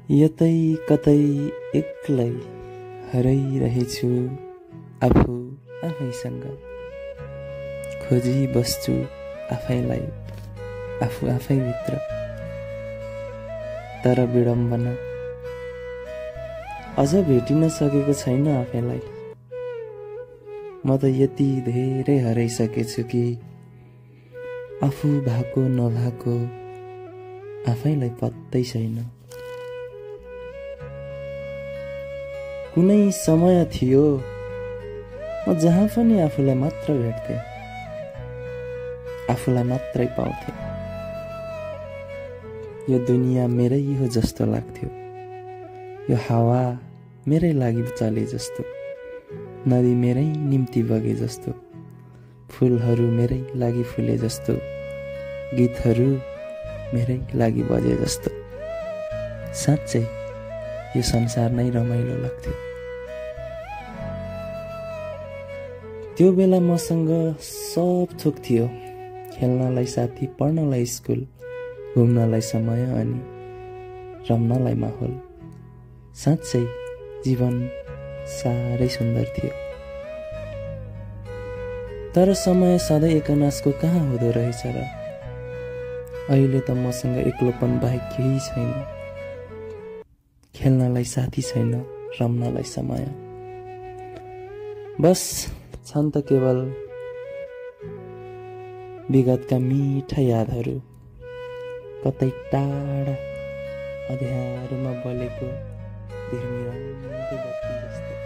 यतै कतै एक्लै हराइरहेछु आफू आफैसँग खोजी बस्छु आफैलाई आफू आफैभित्र तर विडम्बना अझ भेटिन सकेको छैन आफैलाई म त यति धेरै हराइसकेछु कि आफू भएको नभएको आफैलाई पत्तै छैन कुनै समय थियो म जहाँ पनि आफूलाई मात्र भेट्थे आफूलाई मात्रै पाउँथे यो दुनियाँ मेरै हो जस्तो लाग्थ्यो यो हावा मेरै लागि चले जस्तो नदी मेरै निम्ति बगे जस्तो फुलहरू मेरै लागि फुले जस्तो गीतहरू मेरै लागि बजे जस्तो साँच्चै यो संसार नै रमाइलो लाग्थ्यो त्यो बेला मसँग सब थोक थियो खेल्नलाई साथी पढ्नलाई स्कुल घुम्नलाई समय अनि रम्नलाई माहौल साँच्चै जीवन साह्रै सुन्दर थियो तर समय सधैँ एकनासको कहाँ हुँदो रहेछ र अहिले त मसँग एक्लोपन बाहेक केही छैन खेल्नलाई साथी छैन रम्नलाई समय बस छन् त केवल विगतका मिठा यादहरू कतै टाढा अँध्यारोमा बलेको बिर्मिराउँदो बत्ती जस्तो